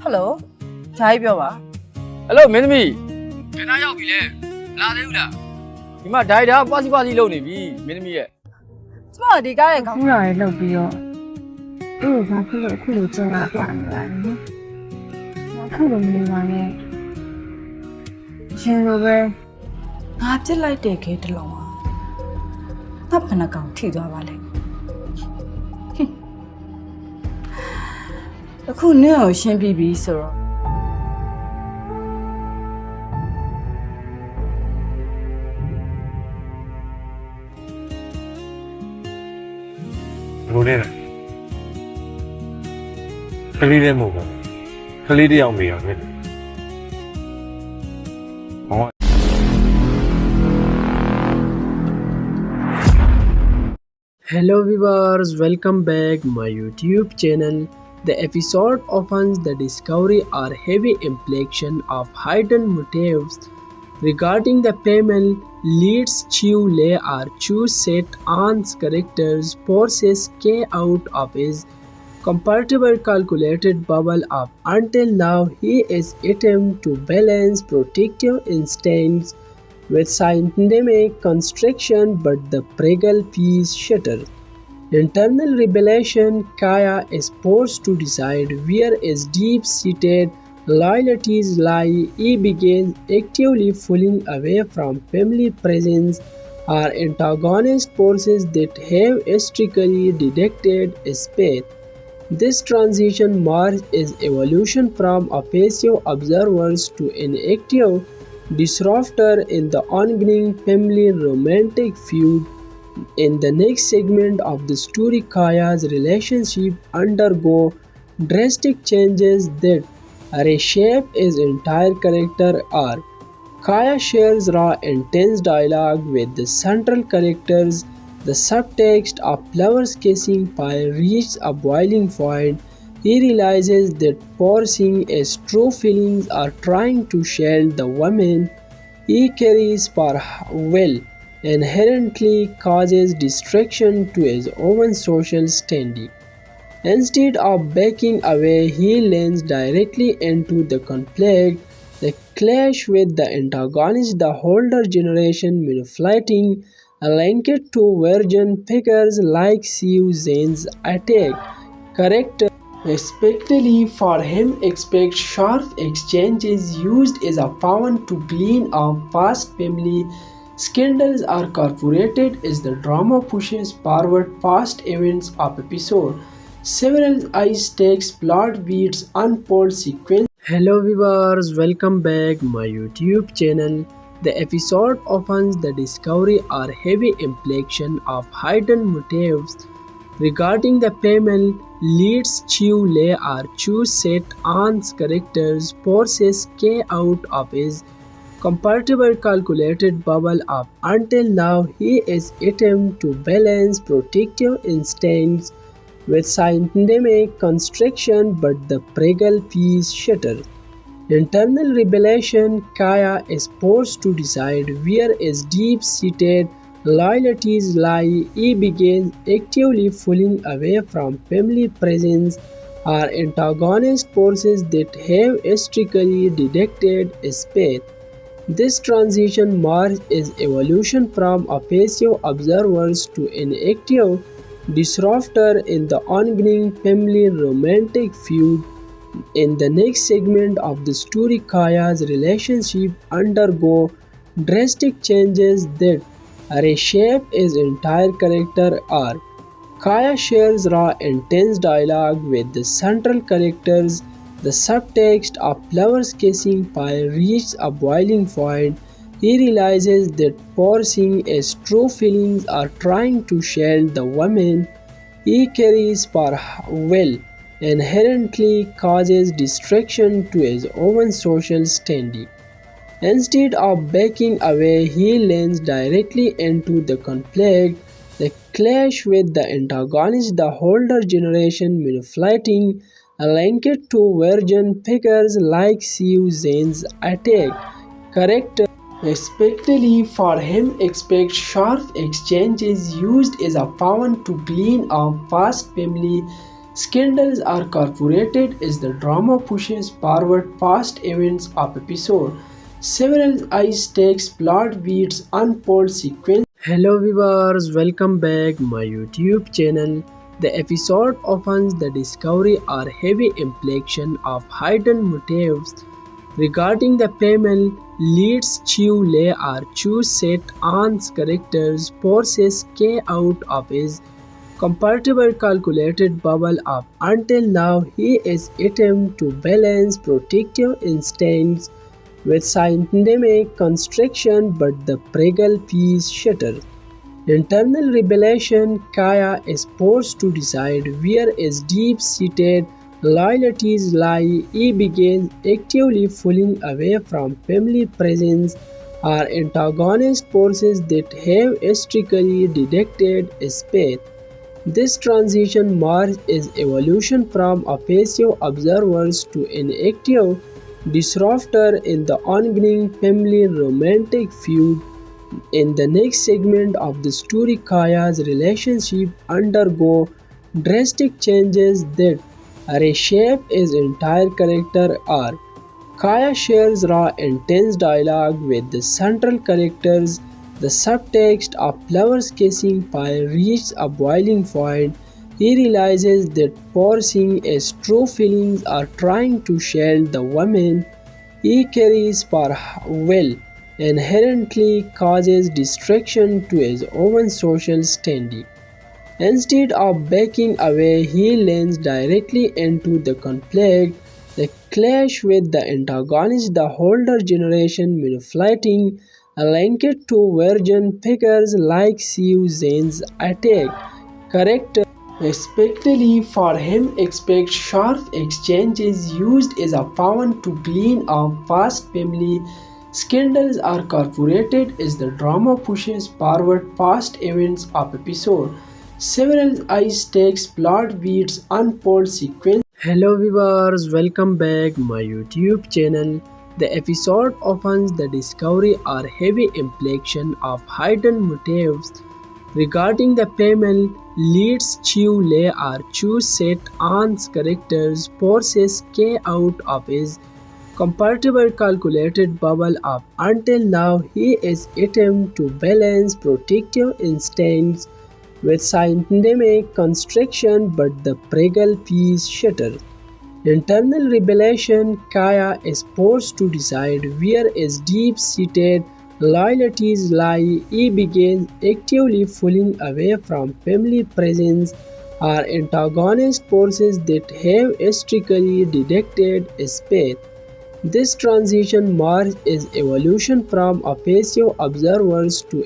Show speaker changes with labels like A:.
A: Hello ဂျာကြီးပြောပါ
B: Hello မင်းသမီးဘယ်နာရောက်ပြီလဲလာသေးဘူးလားဒီမှာဒိုင်တာပါစီလုပ်နေပြီမင်းသမီးရဲ့
A: ကျမဒီကားရဲ့ခေါင်း
C: ခုလာရလောက်ပြီးတော့သူ့ကိုဘာဖြစ်လို့အခုလိုကြောက်တာပါလဲနော်အခုလိုမနေပါနဲ့ရှင်လိုပဲ
A: ငါပြစ်လိုက်တဲ့ခဲတစ်လုံးဟာငါဘယ်နှကောင်ထိသွားပါလဲအခုနင့်ကိုရှင်းပြပြီဆိုတော့
D: ဘလို့လဲခလေးလေးမဟုတ်ဘူးခလေးတယောက်မေးရမယ်ဟော
E: Hello viewers, welcome back my YouTube channel. The episode opens the discovery or heavy implication of hidden motives regarding the female leads Chiu Le or Chu Set An's character's forces K out of his comfortable calculated bubble of until now he is attempt to balance protective instincts with scientific construction, but the fragile piece shatters. Internal rebellion, Kaya is forced to decide where his deep-seated loyalties lie. He begins actively pulling away from family presence or antagonist forces that have historically dictated his path. This transition marks his evolution from a passive observer to an active disruptor in the ongoing family romantic feud. In the next segment of the story, Kaya's relationship undergo drastic changes that reshape his entire character arc. Kaya shares raw, intense dialogue with the central characters. The subtext of lovers kissing fire reaches a boiling point. He realizes that forcing his true feelings or trying to shield the woman he cares for will inherently causes distraction to his own social standing. Instead of backing away, he leans directly into the conflict. The clash with the antagonist, the older generation manipulating linked to virgin figures like Xiu Zhen's attack character. Especially for him, expect sharp exchanges used as a pawn to clean up past family scandals are incorporated as the drama pushes forward past events of episode. Several high-stakes plot beats unfold sequence. Hello viewers, welcome back my YouTube channel. The episode opens the discovery or heavy implication of hidden motives regarding the female leads Chiu Le or Chu Set An's character's forces K out of his comfortable calculated bubble of until now he is attempt to balance protective instincts with scientific construction, but the fragile piece shatters. Internal rebellion, Kaya is forced to decide where his deep-seated loyalties lie. He begins actively pulling away from family presence or antagonist forces that have historically dictated his path. This transition marks his evolution from a passive observer to an active disruptor in the ongoing family romantic feud. In the next segment of the story, Kaya's relationship undergo drastic changes that reshape his entire character arc. Kaya shares raw, intense dialogue with the central characters. The subtext of lovers kissing fire reaches a boiling point. He realizes that forcing his true feelings or trying to shield the woman he cares for will inherently causes distraction to his own social standing. Instead of backing away, he leans directly into the conflict. The clash with the antagonist, the older generation manipulating linked to virgin figures like Xiu Zhen's attack character. Especially for him, expect sharp exchanges used as a pawn to clean up past family scandals are corporated as the drama pushes forward past events of episode. Several high-stakes plot beats unfold sequence. Hello viewers, welcome back my YouTube channel. The episode opens the discovery or heavy implication of hidden motives regarding the female leads Chiu Le or Chu Set An's character's forces K out of his comfortable calculated bubble of until now he is attempting to balance protective instincts with scientific construction, but the fragile piece shatters. Internal rebellion, Kaya is forced to decide where his deep-seated loyalties lie. He begins actively pulling away from family presence or antagonist forces that have historically dictated his path. This transition marks his evolution from a passive observer to an active disruptor in the ongoing family romantic feud. In the next segment of the story, Kaya's relationship undergo drastic changes that reshape his entire character arc. Kaya shares raw, intense dialogue with the central characters. The subtext of lovers kissing fire reaches a boiling point. He realizes that forcing his true feelings or trying to shield the woman he cares for will inherently causes distraction to his own social standing. Instead of backing away, he leans directly into the conflict. The clash with the antagonist, the older generation manipulating, linked to virgin figures like Xiu Zhen's attack character. Especially for him, expect sharp exchanges used as a pawn to clean up past family scandals are corporated as the drama pushes forward past events of episode. Several high-stakes plot beats unfold sequence. Hello viewers, welcome back my YouTube channel. The episode opens the discovery or heavy implication of hidden motives regarding the female leads Chiu Le or Chu Set An's character's forces K out of his comfortable calculated bubble of until now he is attempting to balance protective instincts with scientific construction, but the fragile piece shatters. Internal rebellion, Kaya is forced to decide where his deep-seated loyalties lie. He begins actively pulling away from family presence or antagonist forces that have historically dictated his path. This transition marks his evolution from a passive observer to